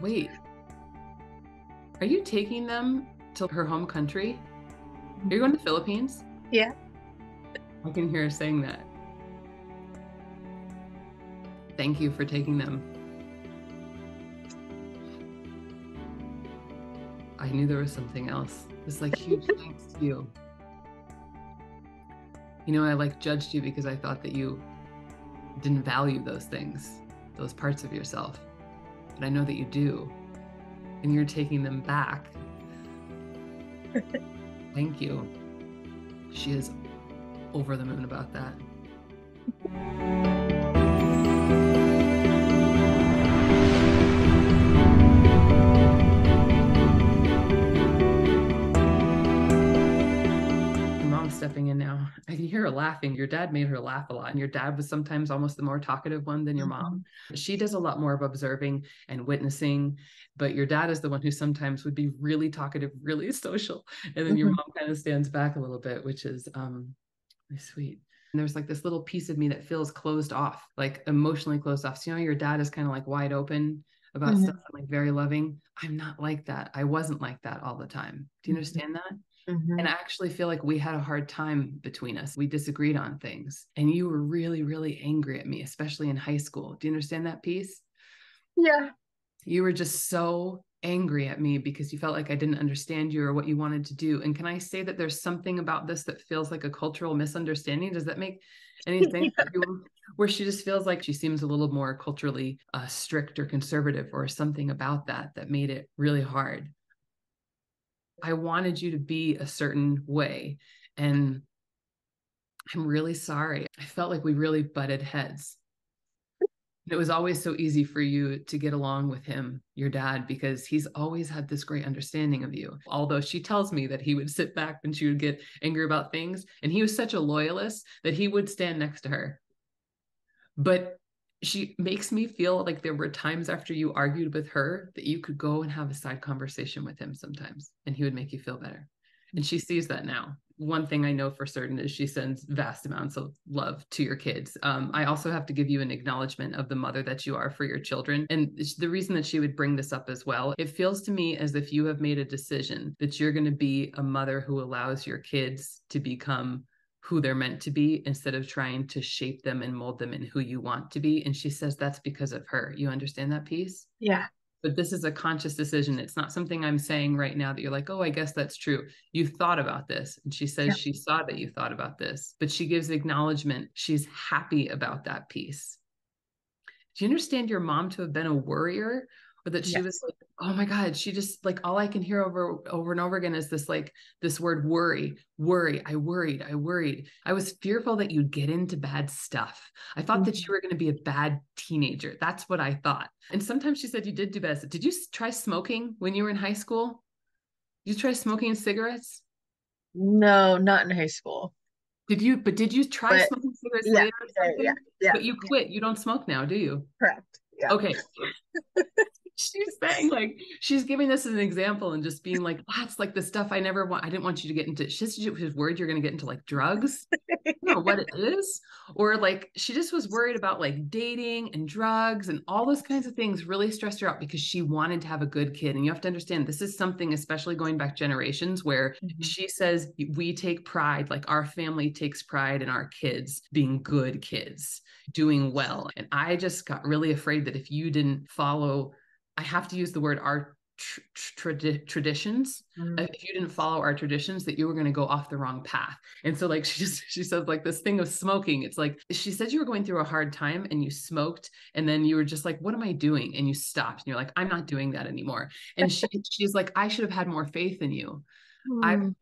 Wait, are you taking them to her home country? Are you going to the Philippines? Yeah. I can hear her saying that. Thank you for taking them. I knew there was something else. It's like huge thanks to you. You know, I like judged you because I thought that you didn't value those things, those parts of yourself. But I know that you do. And you're taking them back. Thank you. She is over the moon about that. Your mom's stepping in now. I can hear her laughing. Your dad made her laugh a lot, and your dad was sometimes almost the more talkative one than your mom. She does a lot more of observing and witnessing, but your dad is the one who sometimes would be really talkative, really social, and then your Mhm. mom kind of stands back a little bit, which is really sweet. And there's like this little piece of me that feels closed off, like emotionally closed off. So, you know, your dad is kind of like wide open about stuff, Mhm. like very loving. I'm not like that. I wasn't like that all the time. Do you Mhm. understand that? And I Mhm. actually feel like we had a hard time between us. We disagreed on things. And you were really, really angry at me, especially in high school. Do you understand that piece? Yeah. You were just so angry at me because you felt like I didn't understand you or what you wanted to do. And can I say that there's something about this that feels like a cultural misunderstanding? Does that make any sense? Yeah. Where she just feels like she seems a little more culturally strict or conservative or something about that that made it really hard. I wanted you to be a certain way. And I'm really sorry. I felt like we really butted heads. It was always so easy for you to get along with him, your dad, because he's always had this great understanding of you. Although she tells me that he would sit back when she would get angry about things, and he was such a loyalist that he would stand next to her. But she makes me feel like there were times after you argued with her that you could go and have a side conversation with him sometimes, and he would make you feel better. And she sees that now. One thing I know for certain is she sends vast amounts of love to your kids. I also have to give you an acknowledgement of the mother that you are for your children. And the reason that she would bring this up as well, it feels to me as if you have made a decision that you're going to be a mother who allows your kids to become who they're meant to be instead of trying to shape them and mold them in who you want to be. And she says that's because of her. You understand that piece? Yeah. But this is a conscious decision. It's not something I'm saying right now that you're like, oh, I guess that's true. You thought about this. And she says Yeah. she saw that you thought about this, but she gives acknowledgement. She's happy about that piece. Do you understand your mom to have been a worrier, or that she was Yes. like, oh my God, she just like all I can hear over and over again is this like this word worry, worry. I worried. I was fearful that you'd get into bad stuff. I thought that you Mhm. were going to be a bad teenager. That's what I thought. And sometimes she said you did do bad. Did you try smoking when you were in high school? Did you try smoking cigarettes? No, not in high school. Did you try But smoking cigarettes yeah, later or yeah, yeah, something? yeah, But you yeah. quit. You don't smoke now, do you? Correct. Yeah. Okay. She's saying like she's giving this as an example and just being like, that's like the stuff I never want. I didn't want you to get into. She's worried you're going to get into like drugs. I don't know what it is, or like she just was worried about like dating and drugs and all those kinds of things really stressed her out because she wanted to have a good kid. And you have to understand this is something, especially going back generations, where Mhm. she says we take pride, like our family takes pride in our kids being good kids, doing well. And I just got really afraid that if you didn't follow, I have to use the word our traditions. Mhm. If you didn't follow our traditions, that you were going to go off the wrong path. And so, like, she says, like, this thing of smoking, it's like, she said you were going through a hard time and you smoked, and then you were just like, what am I doing? And you stopped, and you're like, I'm not doing that anymore. And she's like, I should have had more faith in you. I, Mhm.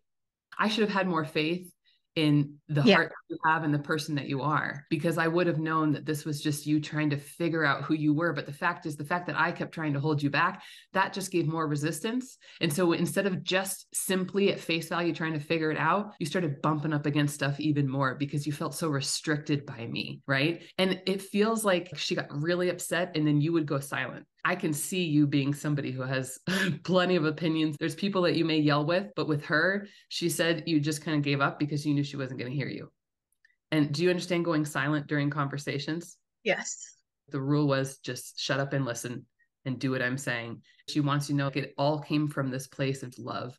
I should have had more faith in the Yeah. heart that you have and the person that you are, because I would have known that this was just you trying to figure out who you were. But the fact is, the fact that I kept trying to hold you back, that just gave more resistance. And so instead of just simply at face value trying to figure it out, you started bumping up against stuff even more because you felt so restricted by me. Right. And it feels like she got really upset and then you would go silent. I can see you being somebody who has plenty of opinions. There's people that you may yell with, but with her, she said you just kind of gave up because you knew she wasn't going to hear you. And do you understand going silent during conversations? Yes. The rule was just shut up and listen. and do what I'm saying. She wants you to know it all came from this place of love,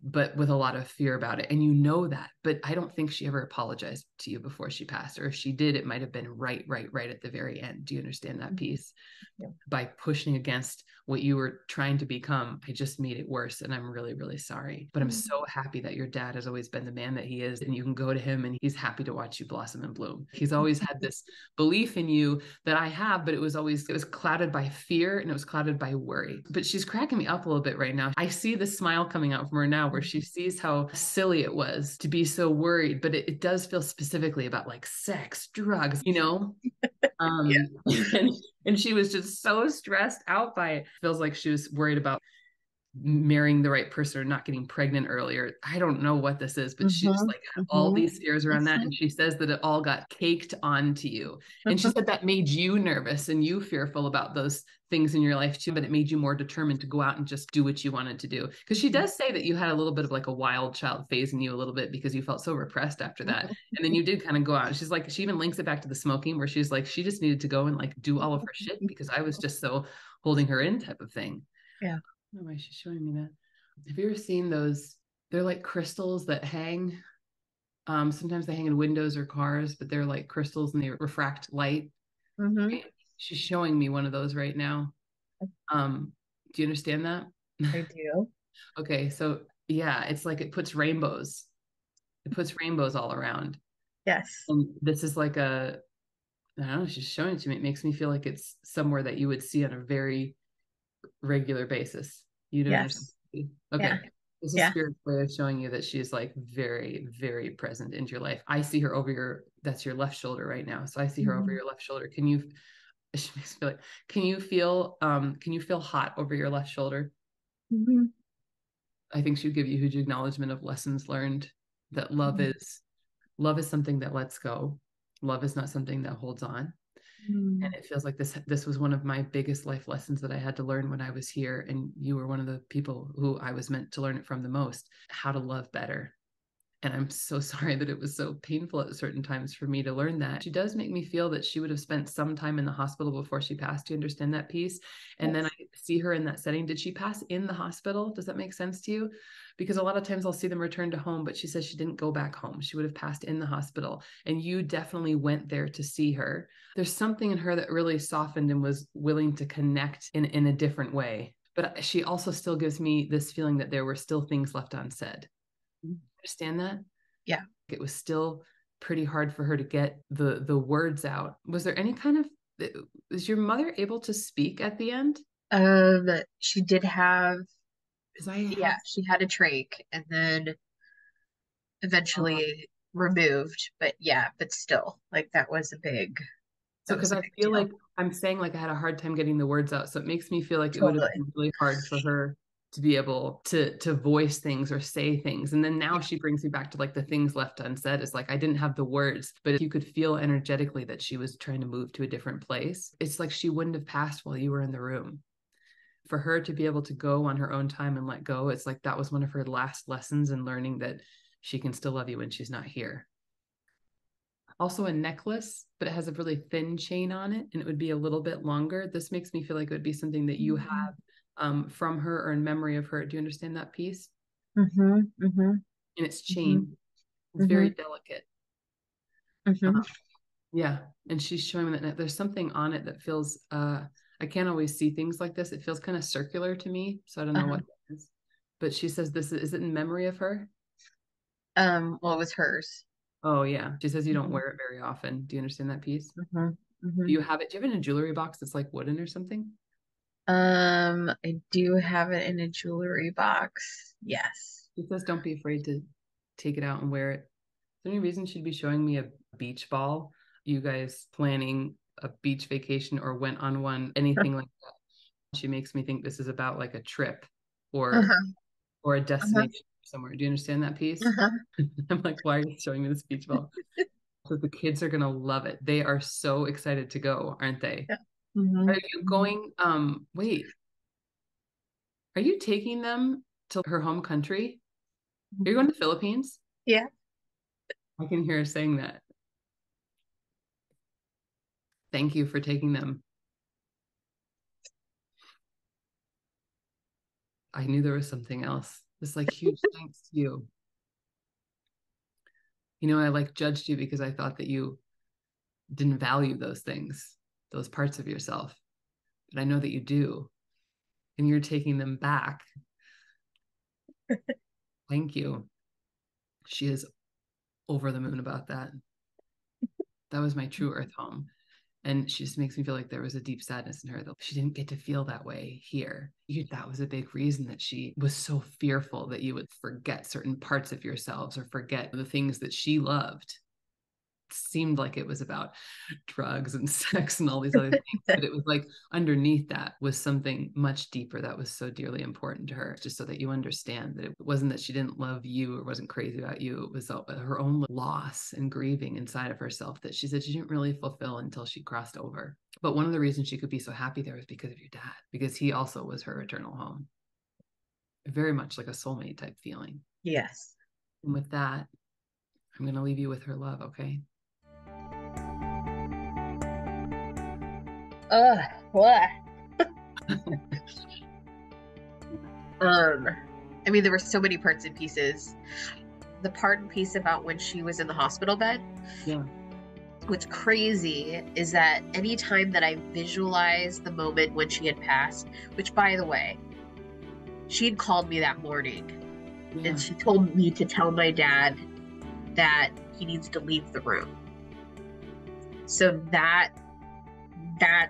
but with a lot of fear about it. And you know that, but I don't think she ever apologized to you before she passed. Or if she did, it might have been right at the very end. Do you understand that piece? Yeah. By pushing against what you were trying to become, I just made it worse. And I'm really, really sorry. But I'm so happy that your dad has always been the man that he is. And you can go to him and he's happy to watch you blossom and bloom. He's always had this belief in you that I have, but it was clouded by fear and it was clouded by worry. But she's cracking me up a little bit right now. I see the smile coming out from her now where she sees how silly it was to be so worried, but it does feel specifically about like sex, drugs, you know? Yeah. And, and she was just so stressed out by it. Feels like she was worried about marrying the right person or not getting pregnant earlier. I don't know what this is, but she just like had all these fears around that. And she says that it all got caked onto you. And she said that made you nervous and you fearful about those things in your life too, but it made you more determined to go out and just do what you wanted to do. Because she does say that you had a little bit of like a wild child phase in you a little bit because you felt so repressed after that. And then you did kind of go out. She's like, she even links it back to the smoking where she's like, she just needed to go and like do all of her shit because I was just so holding her in type of thing. Yeah. I don't know why she's showing me that. Have you ever seen those? They're like crystals that hang. Sometimes they hang in windows or cars, but they're like crystals and they refract light. Mm-hmm. She's showing me one of those right now. Do you understand that? I do. Okay, so yeah, it's like it puts rainbows. It puts rainbows all around. Yes. And this is like I don't know, she's showing it to me. It makes me feel like it's somewhere that you would see on a very regular basis. You don't understand. Yes. Yeah. Okay. This is Yeah. spirit's way of showing you that she's like very, very present into your life. I see her over that's your left shoulder right now. So I see her over Mm-hmm. your left shoulder. She makes me feel like, can you feel hot over your left shoulder? Mm-hmm. I think she'd give you huge acknowledgement of lessons learned that love is something that lets go. Love is not something that holds on. And it feels like this was one of my biggest life lessons that I had to learn when I was here. And you were one of the people who I was meant to learn it from the most, how to love better. And I'm so sorry that it was so painful at certain times for me to learn that. She does make me feel that she would have spent some time in the hospital before she passed. Do you understand that piece? And then I Yes. see her in that setting. Did she pass in the hospital? Does that make sense to you? Because a lot of times I'll see them return to home, but she says she didn't go back home. She would have passed in the hospital. And you definitely went there to see her. There's something in her that really softened and was willing to connect in a different way. But she also still gives me this feeling that there were still things left unsaid. Understand that? Yeah. It was still pretty hard for her to get the words out. Was there any kind of is your mother able to speak at the end? She did have, Because I yeah, had she had a trach and then uh, eventually removed, but yeah, but still, like so that because was a I big feel deal. like I'm saying like I had a hard time getting the words out. So it makes me feel like it would have Totally. been really hard for her to be able to voice things or say things. And then now Yeah. she brings me back to like the things left unsaid. It's like I didn't have the words, but if you could feel energetically that she was trying to move to a different place, it's like she wouldn't have passed while you were in the room. For her to be able to go on her own time and let go, it's like that was one of her last lessons in learning that she can still love you when she's not here. Also a necklace, but it has a really thin chain on it and it would be a little bit longer. This makes me feel like it would be something that you have from her or in memory of her. Do you understand that piece? Mm-hmm. Mm-hmm. And it's Mm-hmm. chain. It's Mm-hmm. very delicate. Mm-hmm. Yeah. And she's showing me that there's something on it that feels I can't always see things like this. It feels kind of circular to me. So I don't know Uh-huh. what it is. But she says is it in memory of her? Well, it was hers. Oh yeah. She says you don't Mm-hmm. wear it very often. Do you understand that piece? Mm-hmm. Do Mm-hmm. you have it? Do you have it in a jewelry box that's like wooden or something? I do have it in a jewelry box. Yes. She says don't be afraid to take it out and wear it. Is there any reason she'd be showing me a beach ball? You guys planning a beach vacation or went on one, anything like that? She makes me think this is about like a trip or Uh-huh. a Uh-huh. destination somewhere. Do you understand that piece? Uh-huh. I'm like, why are you showing me this beach ball? So the kids are gonna love it. They are so excited to go, aren't they? Yeah. Mm-hmm. Are you Mm-hmm. going? Wait, are you taking them to her home country? Are you going to the Philippines? Yeah. I can hear her saying that. Thank you for taking them. I knew there was something else. This like huge thanks to you. You know, I like judged you because I thought that you didn't value those things, those parts of yourself. But I know that you do. And you're taking them back. Thank you. She is over the moon about that. That was my true earth home. And she just makes me feel like there was a deep sadness in her that she didn't get to feel that way here. That was a big reason that she was so fearful that you would forget certain parts of yourselves or forget the things that she loved. It seemed like it was about drugs and sex and all these other things, but it was like underneath that was something much deeper that was so dearly important to her, just so that you understand that it wasn't that she didn't love you or wasn't crazy about you. It was her own loss and grieving inside of herself that she said she didn't really fulfill until she crossed over. But one of the reasons she could be so happy there was because of your dad, because he also was her eternal home. Very much like a soulmate type feeling. Yes. And with that, I'm going to leave you with her love, okay? What? I mean, there were so many parts and pieces. The part and piece about when she was in the hospital bed. Yeah. What's crazy is that anytime that I visualize the moment when she had passed, which by the way, she had called me that morning and she told me to tell my dad that he needs to leave the room. So that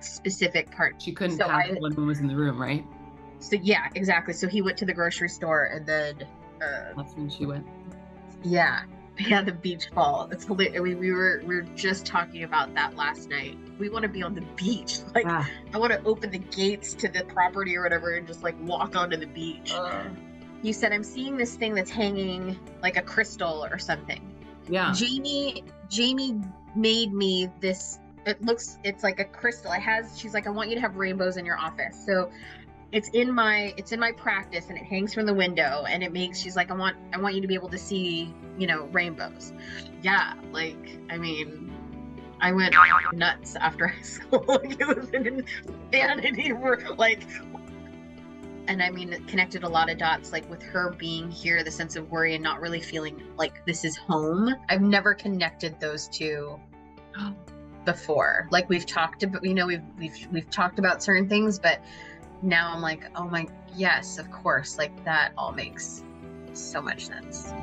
specific part. She couldn't pass when one was in the room, right? So yeah, exactly. So he went to the grocery store and then that's when she went. Yeah. Yeah, the beach ball. It's hilarious. I mean, we were just talking about that last night. We want to be on the beach. Like, I want to open the gates to the property or whatever and just like walk onto the beach. You said, I'm seeing this thing that's hanging like a crystal or something. Yeah. Jamie made me this. It's like a crystal. She's like, I want you to have rainbows in your office. So it's in my practice and it hangs from the window and it makes, she's like, I want you to be able to see, rainbows. Yeah. Like, I mean, I went nuts after high school. Like, it was an insanity. And I mean, it connected a lot of dots, like with her being here, the sense of worry and not really feeling like this is home. I've never connected those two before. Like we've talked about, we've talked about certain things, but now I'm like, oh my, yes, of course. Like that all makes so much sense.